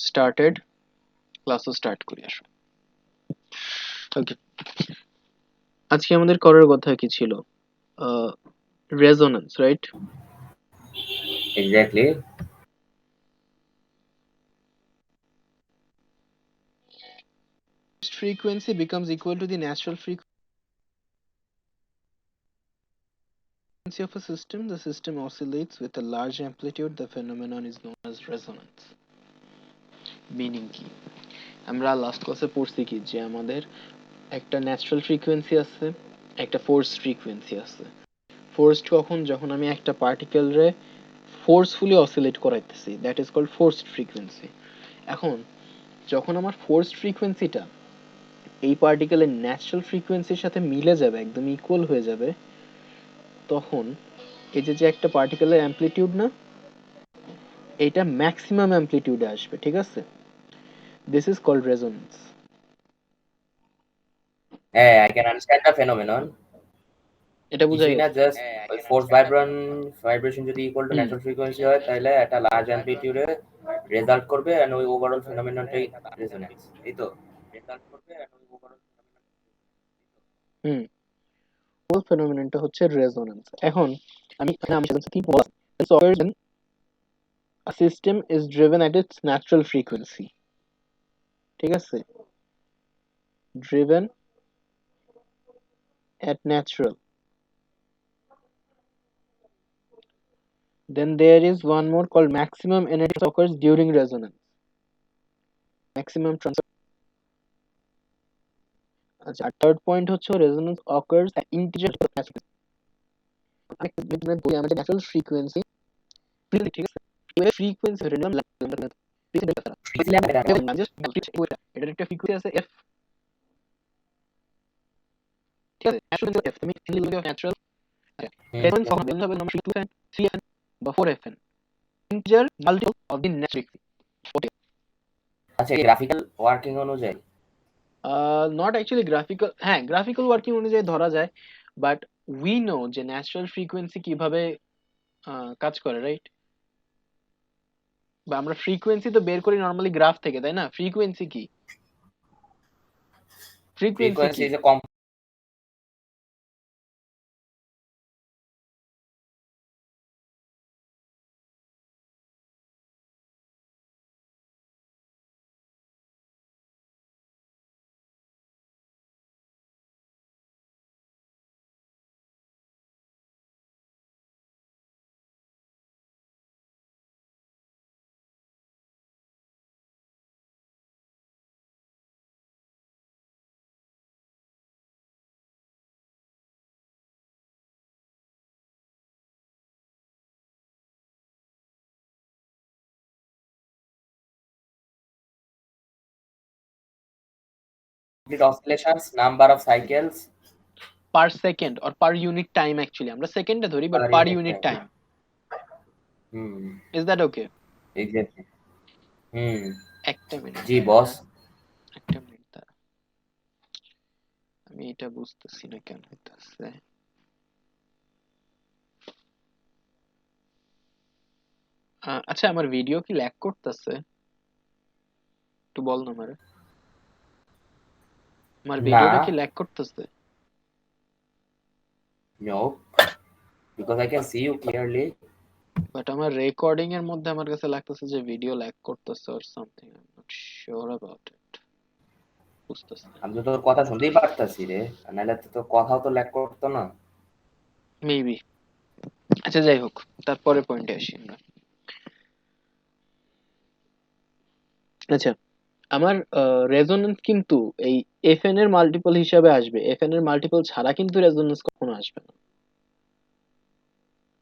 Started, ক্লাসও start করি আসো। ওকে, আজকে আমাদের করার কথা কি ছিল? Resonance, right? Exactly. Frequency becomes equal to the natural frequency of a system. The system oscillates with a large amplitude. The phenomenon is known as resonance. Meaning কি? আমরা লাস্ট ক্লাসে পড়ছি কি যে আমাদের একটা ন্যাচারাল ফ্রিকোয়েন্সি আছে, একটা ফোর্স ফ্রিকোয়েন্সি আছে। ফোর্সড কখন? যখন আমি একটা পার্টিকেল রে ফোর্সফুলি অসিলেট করাইতেছি, that is called forced frequency. এখন যখন আমার ফোর্সড ফ্রিকোয়েন্সিটা এই পার্টিকেলের ন্যাচারাল ফ্রিকোয়েন্সির সাথে মিলে যাবে, একদম ইকুয়াল হয়ে যাবে, তখন এই যে একটা পার্টিকেলের অ্যামপ্লিটিউড না, এটা ম্যাক্সিমাম অ্যামপ্লিটিউডে আসবে, ঠিক আছে? This is called resonance. Hey, I can understand the phenomenon. এটা বুঝা কিছুই না, গেছে? জাস্ট ওই ফোর্স ভাইব্রেশন যদি ইকুয়াল টু ন্যাচারাল ফ্রিকোয়েন্সি হয় তাহলে একটা লার্জ অ্যামপ্লিটিউডে রেজাল্ট করবে এন্ড ওই ওভারঅল ফেনোমেননটাই রেজোনেন্স, এই তো। হুম, হোল ফেনোমেননটা হচ্ছে রেজোন্যান্স। এখন আমি কি বললাম? This occurs when a system is driven at its natural frequency, ঠিক আছে? Driven at natural. Then there is one more called maximum energy occurs during resonance. Maximum transfer. আচ্ছা, আর থার্ড পয়েন্ট হচ্ছে resonance occurs at integer frequency. বলি আমাদের natural frequency, ঠিক আছে? এবারে frequency ধরে নিলাম এটার একটা ফ্রিকোয়েন্সি আছে f, ঠিক আছে? f তুমি ন্যাচারাল resonance কখন হবে? আমরা 2fn 3fn বা 4fn integer multiple of the natural frequency. Okay. আচ্ছা, গ্রাফিক্যাল ওয়ার্কিং অনুযায়ী নট অ্যাকচুয়ালি গ্রাফিক্যাল, হ্যাঁ গ্রাফিক্যাল ওয়ার্কিং অনুযায়ী ধরা যায়, বাট উই নো যে ন্যাচারাল ফ্রিকোয়েন্সি কিভাবে কাজ করে, রাইট? বা আমরা ফ্রিকোয়েন্সি তো বের করি নরমালি গ্রাফ থেকে, তাই না? ফ্রিকোয়েন্সি কি? ফ্রিকোয়েন্সি ফ্রিকোয়েন্সি কি? যে কম complete oscillations, number of cycles per second or per unit time, actually আমরা সেকেন্ডে ধরি, but per per unit unit time. Time. Is that okay? Exactly. একটা মিনিট জি দাঁড়া, বস। হ্যাঁ একটা মিনিট দাঁড়া, আমি এটা বুঝতেছি না কেন হইতাছে। আচ্ছা, আমার ভিডিও কি ল্যাগ করতেছে? একটু বল না আমারে, আমার না, ভিডিওটা কি ল্যাগ করতেছে? No, because I can see you clearly. But আমার রেকর্ডিং এর মধ্যে আমার কাছে লাগতেছে যে ভিডিও ল্যাগ করতেছে or something, I am not sure about it. বুঝতেছি না, আমি তো তোর কথা শুনতেই পারতাছি রে, নাহলে তো তোর কথাও তো ল্যাক করতো না। মেবি। আচ্ছা যাই হোক, তারপরে পয়েন্টে আসি আমরা। আচ্ছা, আমার রেজোনেন্স কিন্তু এই এফএন এর মাল্টিপল হিসাবে আসবে, এফএন এর মাল্টিপল ছাড়া কিন্তু রেজোনেন্স কখনো আসবে না।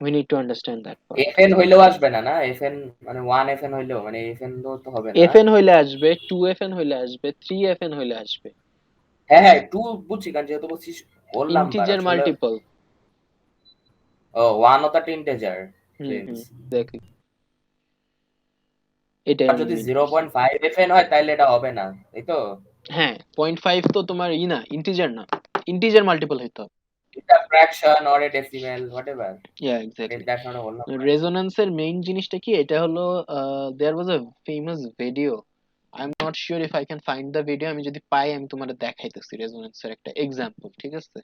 We need to understand that part. FN হইলেও আসবে না, না এফএন মানে 1 এফএন হইলেও মানে এফএন তো হবে না। এফএন হইলে আসবে, 2fn হইলে আসবে, 3fn হইলে আসবে। হ্যাঁ হ্যাঁ, 2 বুঝছি, কারণ যেহেতু বলছিস হোল নাম্বার ইন্টিজার আসলে। মাল্টিপল। ও 1 ও তো একটা ইন্টিজার হুম সেন্স। হুম, এক্স্যাক্টলি, এটাই আর আমি যদি মিন করছি। 0.5 এফএন হয় তাহলে এটা হবে না, তাই তো? হ্যাঁ, 0.5 তো তোমার ই না, ইন্টিজার না, ইন্টিজার মাল্টিপল হইতে হবে। It's a fraction or a decimal, whatever. Yeah, exactly. That's not a whole number. রেজোন্যান্সের মেইন জিনিসটা কি, এটা হলো there was a famous video, I am not sure if I can find the video, আমি যদি পাই আমি তোমাদের দেখাইতেছি রেজোন্যান্সের একটা এক্সাম্পল, ঠিক আছে?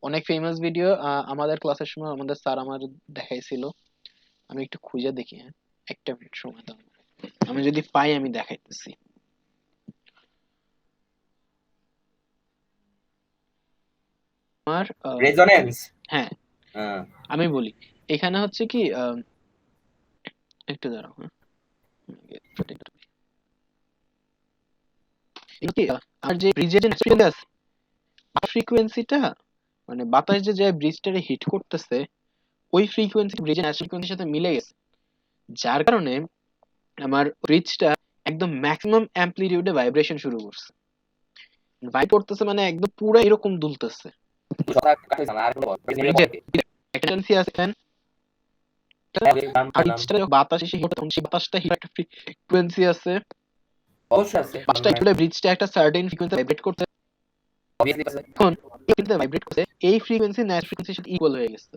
অনেক ফেমাস ভিডিও, আমাদের ক্লাসের সময় আমাদের স্যার আমার দেখাইছিল, আমি একটু খুঁজে দেখি, হ্যাঁ একটা মিনিট সময় দাও, আমি যদি পাই আমি দেখাইতেছি। আমার রেজোনেন্স, হ্যাঁ আমি বলি, এখানে হচ্ছে কি একটু দাঁড়াও, হ্যাঁ আর যে ব্রিজের যে ন্যাচুরাল আছে ফ্রিকোয়েন্সিটা, মানে বাতাস যে ব্রিজটারে হিট করতেছে ওই ফ্রিকোয়েন্সি ব্রিজের ন্যাচুরাল ফ্রিকোয়েন্সির সাথে মিলে গেছে, যার কারণে আমার ব্রিজটা একদম ম্যাক্সিমাম অ্যাম্পলিটিউডে ভাইব্রেশন শুরু করছে, ভাইব করতেছে মানে একদম পুরো এরকম দুলতেছে। একটা ফ্রিকোয়েন্সি আছে ফ্যান, আর ব্রিজটা যখন বাতাস এসে হিট তখন সেই বাতাসটা হিট একটা ফ্রিকোয়েন্সি আছে, অবশ্যই আছে, বাতাসটা হিট হলে ব্রিজটা একটা সার্টেন ফ্রিকোয়েন্সি ভাইব্রেট করতে, এখন এই ফ্রিকোয়েন্সি ভাইব্রেট করতে এই ফ্রিকোয়েন্সি ন্যাচুরাল ফ্রিকোয়েন্সির সাথে ইকুয়াল হয়ে গেছে।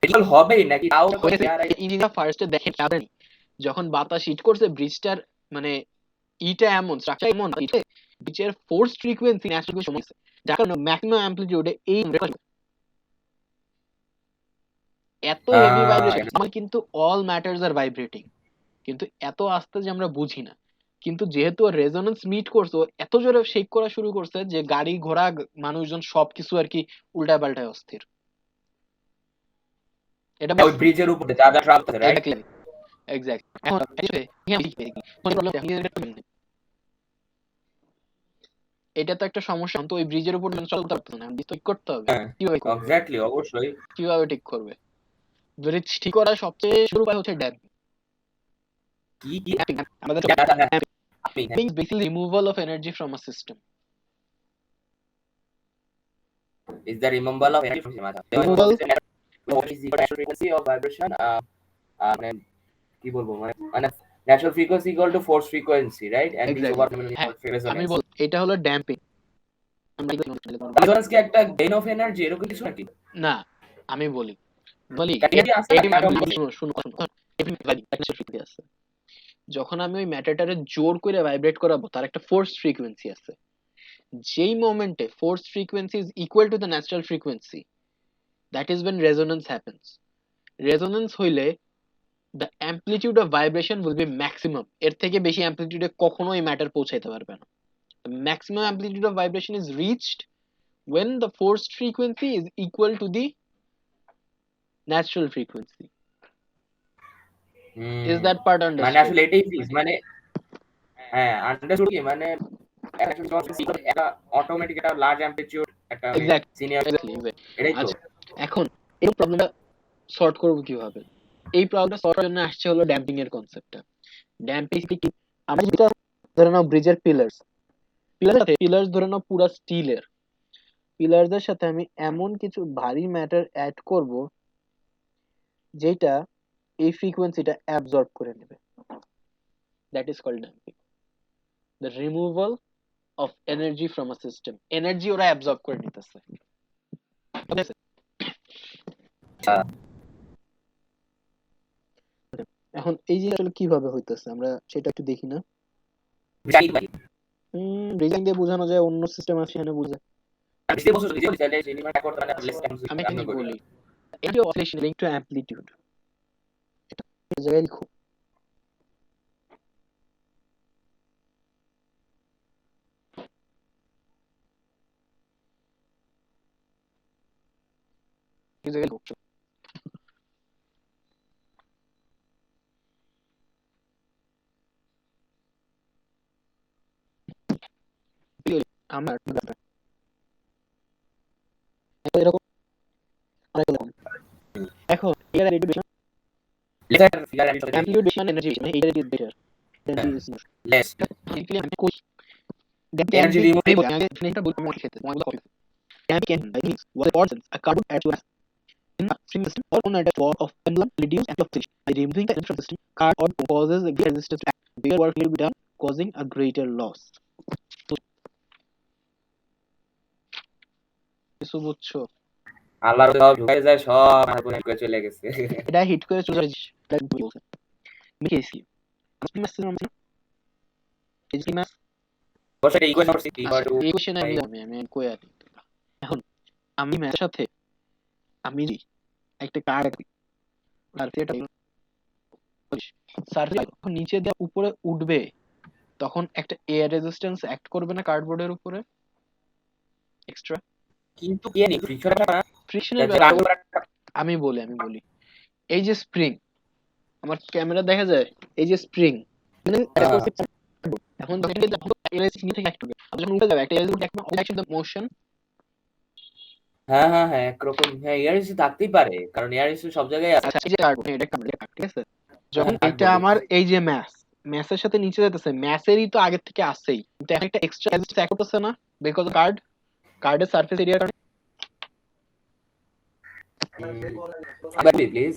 ইকুয়াল হবেই নাকি তাও ইঞ্জিনিয়ার ফার্স্টে দেখে জানেনি যখন বাতাস হিট করছে ব্রিজটার মানে ইটা এমন স্ট্রাকচার এমন ব্রিজের ফোর্স ফ্রিকোয়েন্সি ন্যাচুরাল সময় আছে, যার কারণে ম্যাক্সিমাম অ্যাম্পলিটিউডে এই এত হেভি ভাইব্রেশন, আমার কিন্তু অল ম্যাটারস আর ভাইব্রেটিং, কিন্তু এত আস্তে যে আমরা বুঝি না, কিন্তু যেহেতু রেজোনেন্স মিট করছে এত জোরে শেক করা শুরু করছে যে গাড়ি ঘোড়া মানুষজন সবকিছু আর কি উল্টা পাল্টায় অস্থির। এটা ওই ব্রিজের উপরে যা যা ট্রাফিক আছে, রাইট? এক্স্যাক্টলি। এখন এটা তো একটা সমস্যা, তো ওই ব্রিজের উপর চলতে পারতো না, ব্রিজ ঠিক করতে হবে, কিভাবে করবে? এক্স্যাক্টলি, অবশ্যই। কিভাবে ঠিক করবে? ব্রিজ ঠিক করার সবচেয়ে শুরু উপায় হচ্ছে ড্যাম্পিং। কি আমাদের means basically removal of energy from a system. Is the removal of energy from Removal is the natural frequency of vibration, মানে কি বলবো, মানে natural frequency equal to force frequency, right? And this over আমি বল এটা হলো damping. Resonance কি একটা gain of energy এরকম কিছু নাকি? না, আমি বলি যখন আমি ওই ম্যাটারটারে জোর করে ভাইব্রেট করাবো তার একটা ফোর্স ফ্রিকোয়েন্সি আছে, যেই মোমেন্টে force frequency is equal to the natural frequency, that is when resonance happens. Resonance হইলে the amplitude of vibration will be maximum, এর থেকে বেশি অ্যামপ্লিটিউডে কখনোই ম্যাটার পৌঁছাইতে পারবে না। The maximum amplitude of vibration is reached when the forced frequency is equal to the natural frequency. Is that part understood? মানে আসলে এটাই ফিজ, মানে হ্যাঁ আন্ডারস্টুড কি, মানে একটা অটোমেটিক একটা লার্জ অ্যামপ্লিটিউড একটা সিনিয়র, এটাই তো। এখন এই প্রবলেমটা সর্ট করব কিভাবে? এই প্রবলেমটা সর্ট করার জন্য আসছে হলো ড্যাম্পিং এর কনসেপ্টটা। ড্যাম্পিং কি, আমরা যেটা ধরে নাও ব্রিজের পিলার্স ধরে নাও পুরো স্টিলের, পিলারদের সাথে আমি এমন কিছু ভারী ম্যাটার অ্যাড করব যেটা এই ফ্রিকোয়েন্সিটা অ্যাবজর্ব করে নেবে, that is called damping, the removal of energy from a system. Energy ওরা অ্যাবজর্ব করে নিতেছে। এখন এই জিনিসটা আসলে কিভাবে হইতেছে আমরা সেটা একটু দেখি না। ব্রিজিং দিয়ে বোঝানো যায়, অন্য সিস্টেম আছে এখানে বুঝে। আমি এখানে বলি এটি অসিলেশন লিংক টু অ্যামপ্লিটিউড, এটা জায়গায় লিখো। এই জায়গায় লিখো। আমার এরকম এখন এর রেডিয়েশন অ্যামপ্লিটিউড বেশি মানে এনার্জি বেশি, মানে এইটা is better energy is less basically আমি কোই এনার্জি রিমুভ আগে এটা বলতে মনে খেতে মনে করি damping can means what causes a carbon atom to in the string system or on at a form of pendulum reduce and fluctuation by removing the electron system carbon causes a greater resistance to act, bigger work will be done causing a greater loss. কিছু বুঝছো? আল্লাহর সব ঢুকে যায়, সব মাথা করে চলে গেছে। এটা হিট করে চলে যাবে। এটা বলছে আমি কেসি আমি মেসেজ আমি কেসি ম্যাচ। অবশ্য এটা ইকুয়েশন করছি আচ্ছা ইকুয়াল টু এই কোশ্চেনে আমি আমি কই আছি এখন। আমি ম্যাচের সাথে আমি একটা কার্ড আর এটা সার্ফে যখন নিচে দিয়ে উপরে উঠবে তখন একটা এয়ার রেজিস্ট্যান্স অ্যাক্ট করবে না কার্ডবোর্ডের উপরে এক্সট্রা কিন্তু কি জানি ফ্রিকশন না, ফ্রিকশনের যে ব্যাপার। কার্বন আমি বলি এই যে স্প্রিং আমার ক্যামেরা দেখা যায়, এই যে স্প্রিং মানে এখন যখন এটা এলএসি থেকে অ্যাক্ট হবে যখন উঠে যাবে একটা এলএসি একটা অ্যাকশন দ্য মোশন। হ্যাঁ হ্যাঁ হ্যাঁ একরকম, হ্যাঁ এয়ারইসি থাকতেই পারে কারণ এয়ারইসি সব জায়গায় আছে। আচ্ছা এই যে কার্ডবোর্ড এটা কার্ডবোর্ড ঠিক আছে, হ্যাঁ যখন এটা কার্ডবোর্ডে আমার এই যে ম্যাসের সাথে নিচে যেতেছে ম্যাসেরই তো আগের থেকে আসেই, কিন্তু এখন একটা এক্সট্রা রেজিস্ট্যান্স অ্যাক্ট করতেছে না বিকজ কার্ডের সারফেস এরিয়ার কারণে। প্লিজ।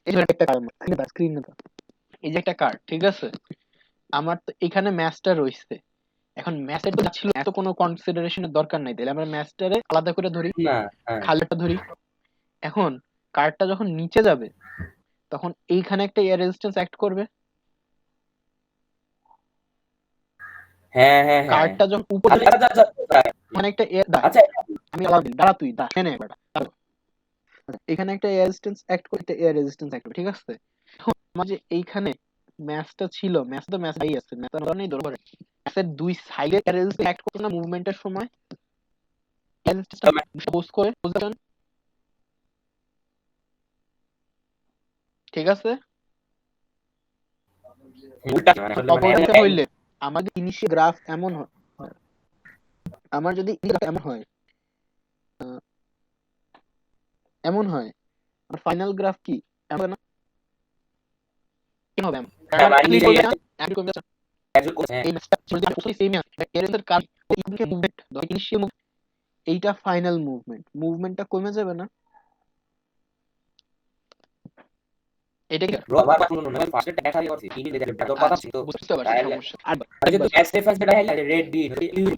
এই যে একটা কার্ড স্ক্রিন না, এই যে একটা কার্ড ঠিক আছে, আমার তো এখানে ম্যাচটা রইছে। এখন ম্যাচের তো ছিল এত কোনো কনসিডারেশনের দরকার নাই, তাহলে আমরা ম্যাচটারে আলাদা করে ধরি, না হ্যাঁ খালিটা ধরি। এখন কার্ডটা যখন নিচে যাবে তখন এইখানে একটা এয়ার রেজিস্ট্যান্স অ্যাক্ট করবে। হ্যাঁ হ্যাঁ হ্যাঁ কার্ডটা যখন উপরে আচ্ছা আচ্ছা আচ্ছা আচ্ছা, মানে একটা এয়ার আচ্ছা আমি আলাদা দাঁড়া তুই দা শুনে একবার দাঁড়া। এখানে একটা এয়ার রেজিস্ট্যান্স অ্যাক্ট করে একটা এয়ার রেজিস্ট্যান্স অ্যাক্ট করে ঠিক আছে। এখন আমার যে এইখানে ম্যাচটা ছিল ম্যাচ তো ম্যাচ আই আছে ম্যাচ তো নেই ধরে ম্যাচের দুই সাইডে এয়ার রেজিস্ট্যান্স অ্যাক্ট করছে না মুভমেন্টের সময়, এয়ার রেজিস্ট্যান্স পোস্ট করে পজিশন ঠিক আছে। উল্টা মানে আসলে মানে প্রপার্টিটা হইলে আমাদের ইনিশিয়াল গ্রাফ এমন হয়, আমার যদি এমন হয় আহ, এমন হয় আর ফাইনাল গ্রাফ কি এমন না কি হবে হ্যাঁ মানে ক্লিক নিজে করবে না আমি করবে হ্যাঁ এই ম্যাচটা যদি আমি কোথায় সেম আছে এর এর কাজ ইনকে মুভমেন্ট ধর ইনিশিয়াল এইটা ফাইনাল মুভমেন্টটা কমে যাবে না এটা কি ব্রো আবার শুনুন না ফার্স্টে ট্যাগ খালি করছি টিভি দেখে তোর কথা আচ্ছা তো বুঝতে পারছি তাহলে সমস্যা আর আরে তো ম্যাচ রেফারেন্স এটা হলো রেড বি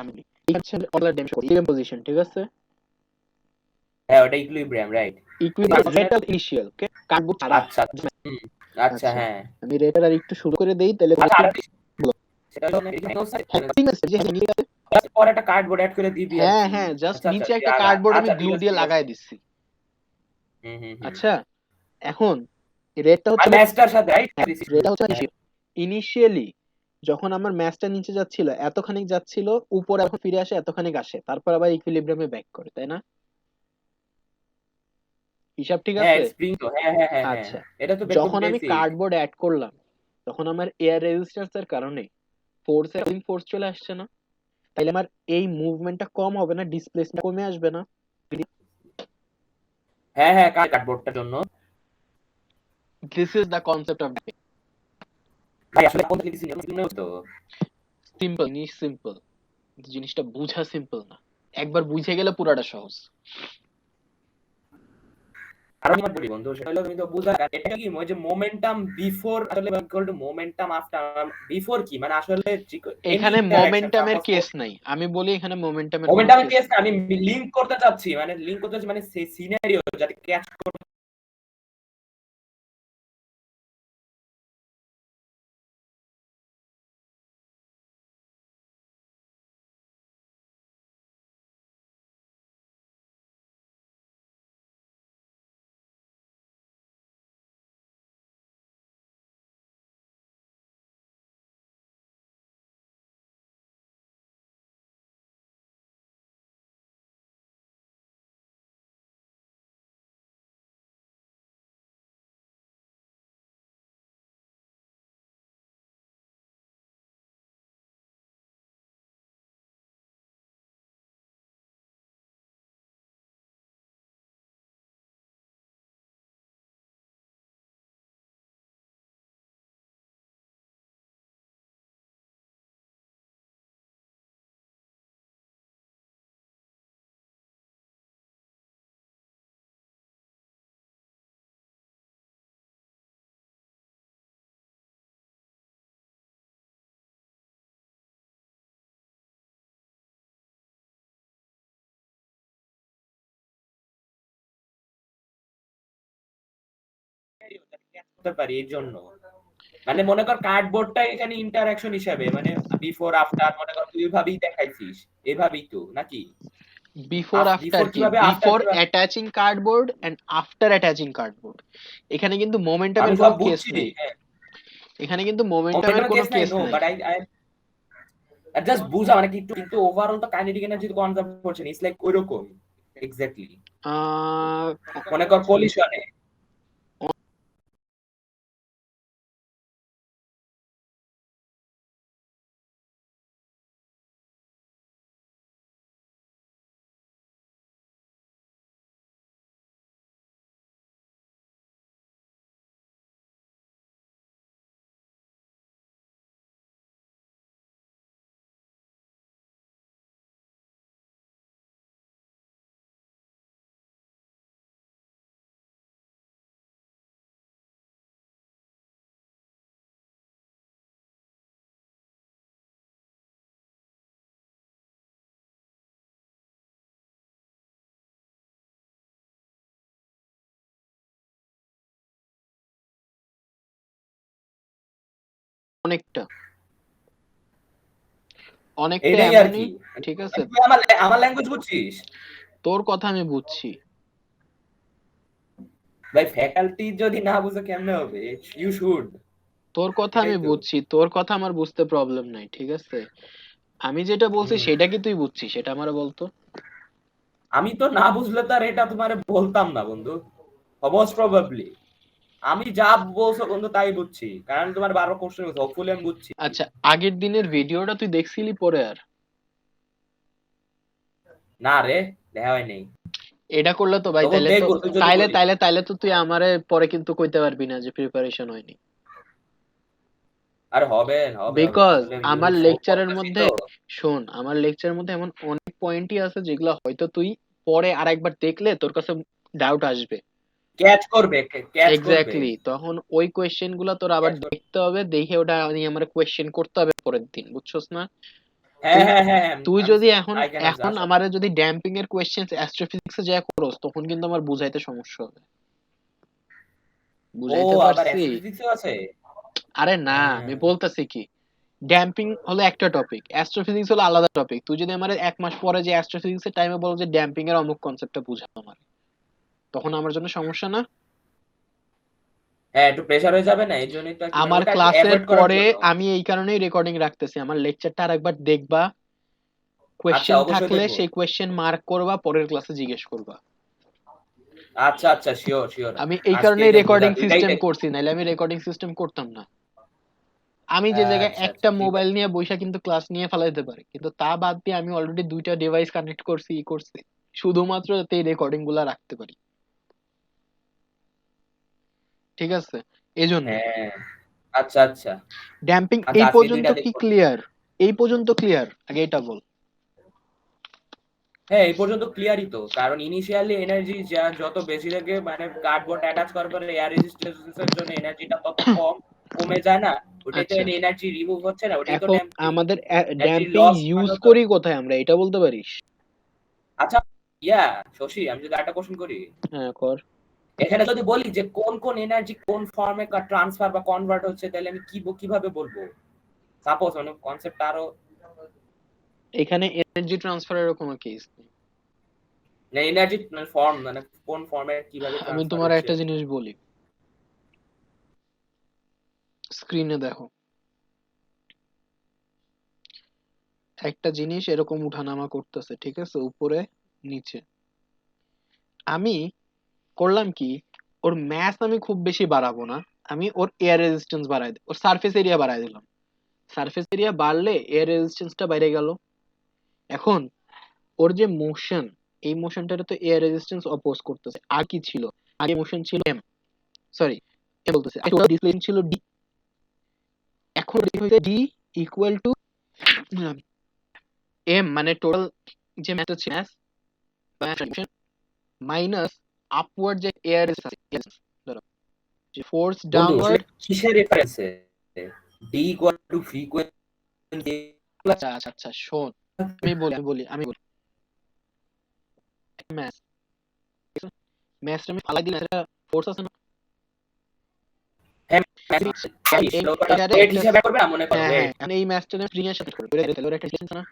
আমি এই হচ্ছে অলার ড্যামেজ করি ইকুইলিব্রিয়াম পজিশন ঠিক আছে, হ্যাঁ ওটা ইকুইলিব্রিয়াম রাইট। ইকুইলিব্রিয়াম রেটাল ইনিশিয়াল ওকে কাটবো তারা। আচ্ছা হুম, আচ্ছা আচ্ছা হ্যাঁ আমি রেটার আর একটু শুরু করে দেই তাহলে আচ্ছা আর বলো। সেটা হলো এখানে হ্যাঁ ঠিক আছে যে হ্যাঁ নিয়ে গেছে। পরে একটা কার্ডবোর্ড অ্যাড করে দিবি আর হ্যাঁ কি। হ্যাঁ জাস্ট আচ্ছা আচ্ছা নিচে একটা আচ্ছা কার্ডবোর্ড আমি আচ্ছা গ্লু ঠিক আছে দিয়ে ঠিক আছে লাগাই দিচ্ছি। হুম হুম হুম আচ্ছা এখন রেটটা আর হচ্ছে ম্যাচটার সাথে রাইট রেটটা হচ্ছে ইনিশিয়ালি যখন আমার ম্যাচটা নিচে যাচ্ছিল এতখানিক যাচ্ছিল উপরে এখন ফিরে আসে এতখানিক আসে তারপর আবার ইকুইলিব্রিয়ামে ব্যাক করে তাই না, হিসাব ঠিক হ্যাঁ আছে। স্প্রিং তো হ্যাঁ হ্যাঁ হ্যাঁ হ্যাঁ আচ্ছা এটা তো একদম যখন আমি বেসিক। কার্ডবোর্ড অ্যাড করলাম তখন আমার এয়ার রেজিস্ট্যান্স এর কারণে ফোর্স চলে আসছে না, তাইলে আমার এই মুভমেন্টটা কম হবে না ডিসপ্লেসমেন্ট কমে আসবে না। হ্যাঁ হ্যাঁ কার্ডবোর্ডটার জন্য this is the concept of ভাই আসলে কোন কিছু নেই তো। সিম্পল সিম্পল জিনিসটা বুঝা সিম্পল না, একবার বুঝে গেলে পুরাটা সহজ। আরো কি বলি বন্ধু সেটা হলো তুমি তো বুঝা এটা কি ওই যে মোমেন্টাম বিফোর আসলে equal to momentum after before কি মানে আসলে এনি এখানে ইন্টারঅ্যাকশন মোমেন্টামের সাপোজ কেস নাই, আমি বলি এখানে মোমেন্টামের কোনো মোমেন্টামের কেস কেস আমি লিংক করতে চাচ্ছি মানে লিংক করতে চাচ্ছি মানে সেই সিনারিও যাতে ক্যাচ করতে পারি এই জন্য। মানে মনে কর কার্ডবোর্ডটা এখানে ইন্টারঅ্যাকশন হিসাবে, মানে বিফোর আফটার মনে কর তুই ভাবেই দেখাইছিস, এভাবেই তো নাকি? বিফোর আফটার বিফোর কি? কিভাবে, আফটার বিফোর কিভাবে? Attaching cardboard and after attaching cardboard. এখানে কিন্তু আমি মোমেন্টামের কোনো সব কেস বুঝছি। নেই। এখানে কিন্তু মোমেন্টামের মোমেন্টামের কোনো কেস নাই, কেস নো, নাই। বাট আই জাস্ট বুঝা মানে কি, কিন্তু ওভারঅল তো কাইনেটিক এনার্জি কনজার্ভ করছেন, ইটস লাইক ওইরকম এক্স্যাক্টলি। আহ, মনে কর কলিশনে অনেকটা অনেকটা এটাই আর এমনই। কি। ঠিক আছে, তুই আমার আমার ল্যাঙ্গুয়েজ বুঝছিস? তোর কথা আমি বুঝছি। ভাই ফ্যাকাল্টি যদি না বুঝে কেমনে হবে? You should. তোর কথা এটাই আমি তো। বুঝছি, তোর কথা আমার বুঝতে প্রবলেম নাই, ঠিক আছে। আমি যেটা বলছি হুম। সেটা কি তুই বুঝছিস সেটা আমারে বলতো। আমি তো না বুঝলে তো আর এটা তোমারে বলতাম না বন্ধু, মোস্ট প্রবাবলি। আমি যা বলছো বন্ধু তাই বুঝছি, কারণ তোমার 12 কোশ্চেন হচ্ছে, হোপফুলি আমি বুঝছি। আচ্ছা, আগের দিনের ভিডিওটা তুই দেখছিলি পরে আর? না রে, দেখা হয় নাই। এটা করলে তো ভাই, তখন তাইলে তো দেখবো তুই যদি তাইলে বলিস। তাইলে তাইলে তো তুই আমারে পরে কিন্তু কইতে পারবি না যে প্রিপারেশন হয়নি। আরে হবে হবে হবে, বিকজ আসলে আমার ইউনিট 4 লেকচারের পড়তেছি মধ্যে, তো। শোন, আমার লেকচারের মধ্যে এমন অনেক পয়েন্টই আছে যেগুলো হয়তো তুই পরে আরেকবার দেখলে তোর কাছে ডাউট আসবে। ক্যাচ করবে, ক্যাচ করবে, এক্স্যাক্টলি, তখন ওই কোয়েশ্চেন গুলা তোর আবার ক্যাচ করবে। দেখতে হবে, দেখে ওটা নিয়ে আমার কোয়েশ্চেন করতে হবে পরের দিন, বুঝছস না? হ্যাঁ তুই হ্যাঁ হ্যাঁ হ্যাঁ, তুই আমি যদি এখন আই ক্যান এখন আসলে। আমারে যদি ড্যাম্পিং এর কোয়েশ্চেন অ্যাস্ট্রোফিজিক্সে যা করস, তখন কিন্তু আমার বুঝাইতে সমস্যা হবে। ও, বুঝাইতে আবার পারছি? অ্যাস্ট্রোফিজিক্সও আছে? আরে না, হ্যাঁ। আমি বলতেছি কি, ড্যাম্পিং হলো একটা টপিক, অ্যাস্ট্রোফিজিক্স হলো আলাদা টপিক। তুই যদি আমার 1 মাস পরে যে অ্যাস্ট্রোফিজিক্স এর টাইমে বলো যে ড্যাম্পিং এর অমুক কনসেপ্টটা বুঝা আমার, তখন আমার জন্য সমস্যা না? হ্যাঁ, একটু প্রেসার হয়ে যাবে না, এই জন্যই তো আর কি, মানে আমার ওটা একটু ক্লাসের অ্যাভয়েড করার পরে জন্য। আমি এই কারণেই রেকর্ডিং রাখতেছি, আমার লেকচারটা আরেকবার দেখবা, আচ্ছা, কোয়েশ্চেন অবশ্যই থাকলে দেখবো। সেই কোয়েশ্চেন মার্ক করবা, পরের ক্লাসে জিজ্ঞেস করবা। আচ্ছা আচ্ছা, শিওর শিওর। আমি এই আজকেই কারণেই দেখবো, যা রেকর্ডিং দুইটাই সিস্টেম দেখবো। করছি, নাইলে আমি রেকর্ডিং সিস্টেম করতাম না। আমি যে জায়গায় আচ্ছা আচ্ছা, একটা ঠিক মোবাইল আছে। নিয়ে বইসা কিন্তু ক্লাস নিয়ে ফেলাইতে পারি, কিন্তু তা বাদ দিয়ে আমি অলরেডি 2টা ডিভাইস কানেক্ট করছি, করছি শুধুমাত্র যাতে এই রেকর্ডিং গুলা রাখতে পারি। ঠিক আছে, এজন্য। হ্যাঁ, আচ্ছা আচ্ছা। ড্যাম্পিং আচ্ছা, এই আজকে পর্যন্ত দুইটা কি দেখবো। ক্লিয়ার? এই পর্যন্ত ক্লিয়ার? আগে এটা বল। হ্যাঁ, এই পর্যন্ত ক্লিয়ারই তো, কারণ ইনিশিয়ালি এনার্জি যা যত বেশি থাকে, মানে কার্ডবোর্ড অ্যাটাচ করার পরে এয়ার রেজিস্ট্যান্সের জন্য এনার্জিটা তত কমে যায় না? ওটাই তো আচ্ছা, এনার্জি রিমুভ হচ্ছে না, ওটাই তো এখন ড্যাম্পিং। আমাদের এনার্জি ড্যাম্পিং লস ইউজ মানে তো। করি কোথায় আমরা, এটা বলতে পারিস? আচ্ছা, ইয়া শশী, আমি যদি একটা কোশ্চেন করি, হ্যাঁ, কর। এখানে যদি বলি যে কোন কোন এনার্জি কোন ফর্মে ট্রান্সফার বা কনভার্ট হচ্ছে, তাহলে আমি কি কিভাবে বলবো? সাপোজ মানে কনসেপ্ট আরো, এখানে এনার্জি ট্রান্সফারের কোনো কেস নেই। এনার্জি ফর্ম মানে কোন ফর্মে কিভাবে আমি ট্রান্সফার তোমার হচ্ছে। একটা জিনিস বলি, স্ক্রিনে দেখো, একটা জিনিস এরকম উঠানামা করতেছে, ঠিক আছে, উপরে নিচে। আমি করলাম কি, ওর ম্যাস আমি খুব বেশি বাড়াবো না, আমি ওর এয়ার রেজিস্ট্যান্স বাড়াই দিই, ওর সারফেস এরিয়া বাড়াই দিলাম। সারফেস এরিয়া বাড়লে এয়ার রেজিস্ট্যান্সটা বাইরে গেল। এখন ওর যে মোশন, এই মোশনটারে তো এয়ার রেজিস্ট্যান্স অপোজ করতেছে। আর কি ছিল? আগে মোশন ছিল এম, সরি এম বলতেছে, টোটাল ডিসপ্লেসমেন্ট ছিল ডি। এখন হইছে ডি ইকুয়াল টু এম, মানে টোটাল যে ম্যাথড ছিল মাইনাস আপওয়ার্ড যে এয়ার ধরো যে ফোর্স বন্ধু আসলে ডাউনওয়ার্ড। কিসের রেফারেন্সে? D equal to frequency. আচ্ছা আচ্ছা আচ্ছা, শোন, আমি বলি ম্যাথ, ম্যাথটা আমি ফালাই দিলে, ফোর্স আছে না? ওয়েট হিসাবে করবে না, মনে করো হ্যাঁ ওয়েট হ্যাঁ, এই ম্যাচটা স্প্রিং এর সাথে করবে, তাহলে ওর একটা ডিসটেন্স না,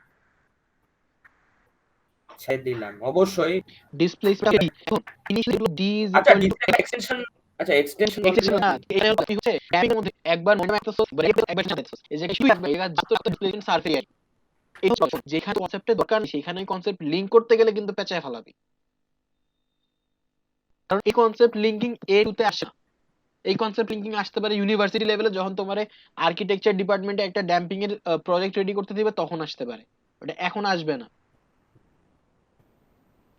ছেড়ে দিলাম অবশ্যই। ডিসপ্লেসমেন্ট এখন ইনিশিয়ালি এগুলো ডি ইজ আচ্ছা ইকুয়াল টু এক্সটেনশন, আচ্ছা এক্সটেনশন বলতে এক্সটেনশন না, এটা কি হচ্ছে ড্যামিং এর মধ্যে একবার মনে একটা সোর্স একবার সাথে সোর্স এই জায়গায় শুধু থাকবে, এটা যত একটা ডিসপ্লেসমেন্ট সারফেস এরিয়া, এই হচ্ছে যেখানে কনসেপ্টের দরকার নেই সেখানে কনসেপ্ট লিংক করতে গেলে কিন্তু পেঁচায় ফেলাবে, কারণ এই কনসেপ্ট লিংকিং এ টু তে আসে না। এই কনসেপ্ট লিংকিং আসতে পারে ইউনিভার্সিটি লেভেলে, যখন তোমার আর্কিটেকচার ডিপার্টমেন্টে একটা ড্যাম্পিং এর প্রজেক্ট রেডি করতে দিবে তখন আসতে পারে, ওটা এখন আসবে না,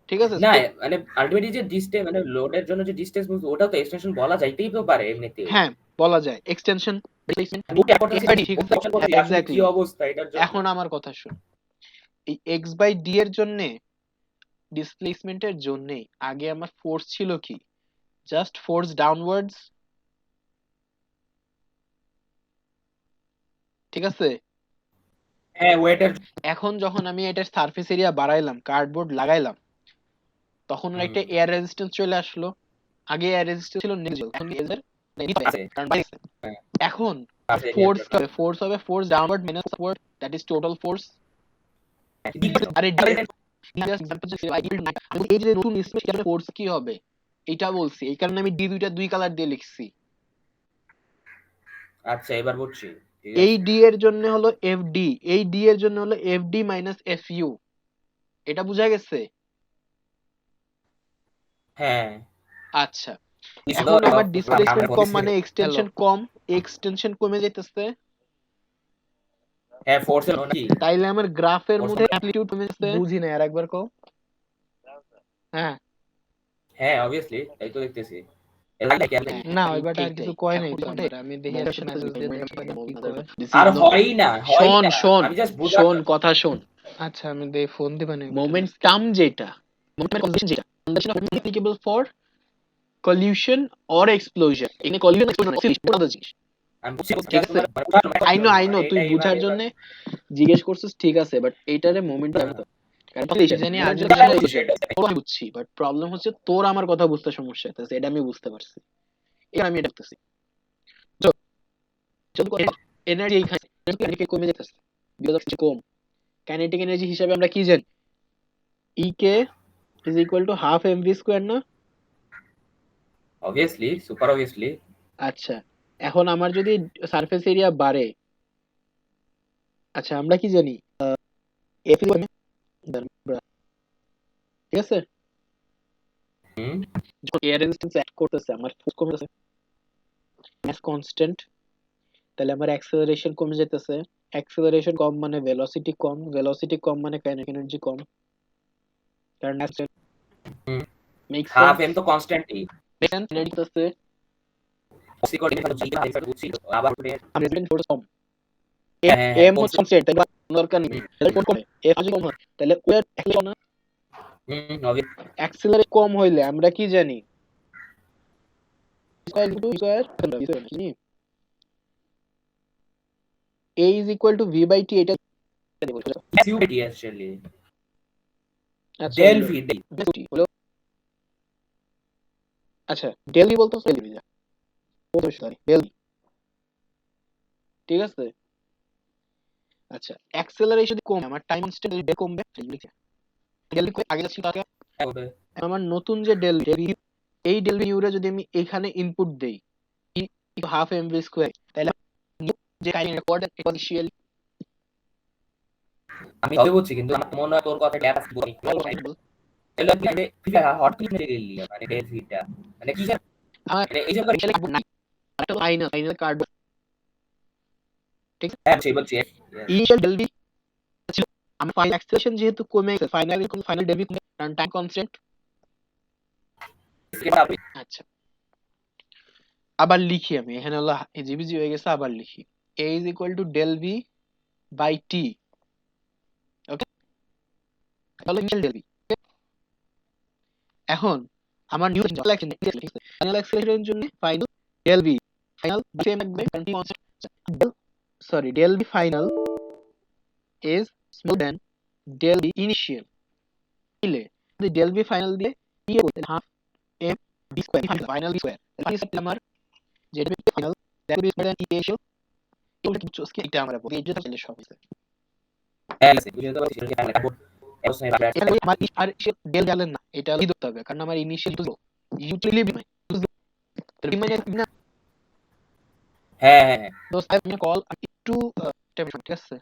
ঠিক আছে? না মানে আলটিমেটলি যে ডিস্টেন্স মানে লোডের জন্য যে ডিস্টেন্স বলছো ওটাও তো এক্সটেনশন বলা যাইতেই তো পারে এমনিতেও। হ্যাঁ বলা যায় এক্সটেনশন রিপ্লেসমেন্ট, বুক করতেছি ঠিক আছে, অপশন করতেছি আসলে কি এক্স্যাক্টলি। অবস্থা এটার জন্য। এখন আমার কথা শুন, এই এক্স বাই ডি এর জন্য ডিসপ্লেসমেন্টের জন্য আগে আমার ফোর্স ছিল কি, জাস্ট ফোর্স ডাউনওয়ার্ডস, ঠিক আছে? হ্যাঁ ওয়েটের। এখন যখন আমি এটার সারফেস এরিয়া বাড়াইলাম, কার্ডবোর্ড লাগাইলাম, তখন ওর একটা এয়ার রেজিস্ট্যান্স চলে আসলো। আগে এয়ার রেজিস্ট্যান্স ছিল নেগেটিভ, এখন এর আছে হ্যাঁ এখন আছে ফোর্স হবে force downward minus upward, that is total force. আরে এই যে নতুন স্পেশাল ফোর্স কি হবে এটা বলছি, এই কারণে আমি ডি দুইটা দুই কালার দিয়ে লিখছি। আচ্ছা এবার বুঝছি, ঠিক এই আছে। ডি এর জন্য হলো এফ ডি, এই ডি এর জন্য হলো F D minus F U, এটা বোঝা গেছে? হ্যাঁ আচ্ছা, এখন আমার ডিসপ্লেসমেন্ট কম মানে এক্সটেনশন কম, এক্সটেনশন কমে যাইতেছে, হ্যাঁ ফোর্স এর নাকি তাইলে আমার গ্রাফের Force মধ্যে অ্যামপ্লিটিউড কমে যাচ্ছে, বুঝি না আর একবার কও। হ্যাঁ হ্যাঁ অবভিয়াসলি তাই তো দেখতেছি। এর লাগে কি না ওইবারটা আর কিছু কয় নাই তো আমার, আমি দেখি একটা মেসেজ দিয়ে দেখি কি কয়। আর হয়ই না শোন শোন আমি জাস্ট শোন কথা শোন, আচ্ছা আমি দেই ফোন দিবা না, মোমেন্টাম যেটা মোমেন্টাম কনজারভেশন যেটা conservation of applicable for collision or explosion, এখানে কলিউশন এক্সপ্লোশন পুরো আলাদা জিনিস, আমি বুঝছি ঠিক আছে? আই নো তুই বুঝার জন্য জিজ্ঞেস করছিস, ঠিক আছে, বাট এইটারে মোমেন্টাম তো, কারণ তুই জানি আর যদি আমি বুঝছি, বাট প্রবলেম হচ্ছে তোর আমার কথা বুঝতে সমস্যা হচ্ছে, এটা আমি বুঝতে পারছি, এটা আমি এটা বুঝতেছি। এনার্জি এখানে কমে যেতেছে, বিকজ অফ কম কাইনেটিক এনার্জি হিসাবে আমরা কি জানি, E K is equal to half M V square না? Obviously super obviously. আচ্ছা এখন আমার যদি সারফেস এরিয়া বাড়ে, আচ্ছা আমরা কি জানি এফ ঠিক আছে, হুম যখন এয়ার রেজিস্ট্যান্স অ্যাড করতেছে আমার ফোর্স কমে যাচ্ছে, ম্যাস কনস্ট্যান্ট, তাহলে আমার অ্যাক্সেলারেশন কমে যেতেছে, অ্যাক্সেলারেশন কম মানে ভেলোসিটি কম, ভেলোসিটি কম মানে কাইনেটিক এনার্জি কম, কারণ মেক হাফ সেন্স, এম তো কনস্ট্যান্টই এনার্জি আছে, সিকোর জি বুঝছি আবার আমি ফোর্স কম, হ্যাঁ হ্যাঁ এম হচ্ছে কনস্ট্যান্ট, তাই দরকার নেই, তাহলে কোন কমে এফ যদি কম হয় তাহলে ওয়ার অ্যাক্সেলারেশন না, অ্যাক্সেলারেশন কম হইলে আমরা কি জানি স্কয়ার ইনটু স্কয়ার জানি a is equal to v by t, এটা কিউবিটি অ্যাকচুয়ালি আচ্ছা ডেল ভি হলো, আচ্ছা ডেল ভি বলতো ডেল ভি যা ও তো সরি ডেল ভি, ঠিক আছে? আচ্ছা অ্যাক্সেলারেশন কম আমার টাইম কনস্ট্যান্ট যদি কমবে লিখে ডেল ভি আগে ছিল আগে, আমার নতুন যে ডেল ভি, এই ডেল ভি ইউরে যদি আমি এখানে ইনপুট দেই হাফ এম ভি স্কয়ার, তাহলে যে কাইনেটিক রেকর্ড ইনিশিয়াল আমি তবে বলছি কিন্তু আমার মনে হয় তোর কথা গ্যাপ আছে বলি এলো কি হট ক্লিক মেরে গেলি মানে ডেল ভিটা মানে কি আমার মানে এই যে করে ফাইনাল ফাইনাল কার্ড, ঠিক আছে? হ্যাঁ সেই বলছি ইনিশিয়াল ডেল ভি ছিল, আমার ফাইনাল অ্যাক্সেলারেশন যেহেতু কমে গেছে, ফাইনাল ডেল ভি কারণ টাইম কনস্ট্যান্ট। আচ্ছা আবার লিখি আমি, এখানে হলো জিবিজি হয়ে গেছে, আবার লিখি a is equal to del v by t, ওকে তাহলে del v, এখন আমার নিউ ফাইনাল অ্যাক্সেলারেশনের জন্য final del v final same থাকবে কারণ t constant, sorry del v final is smaller than del v initial, দিলে যদি del v ফাইনাল দিয়ে কি করতে half m v square final v square, final আমার যেটা final that will be better than e ratio এটা কি বুঝছস কি এটা আমরা বলি এই যে তাহলে সব হইছে হ্যাঁ আছে বুঝতে পারছি এটা কি লাগবে এরস নেই রাইট এটা আমার আর ডেল গেলেন না এটা লিখতে ধরতে হবে কারণ আমার ইনিশিয়াল তো ইউটিলি বি নাই তাহলে মানে না হ্যাঁ হ্যাঁ হ্যাঁ দোস্ত আমি কল একটু টাইম ঠিক আছে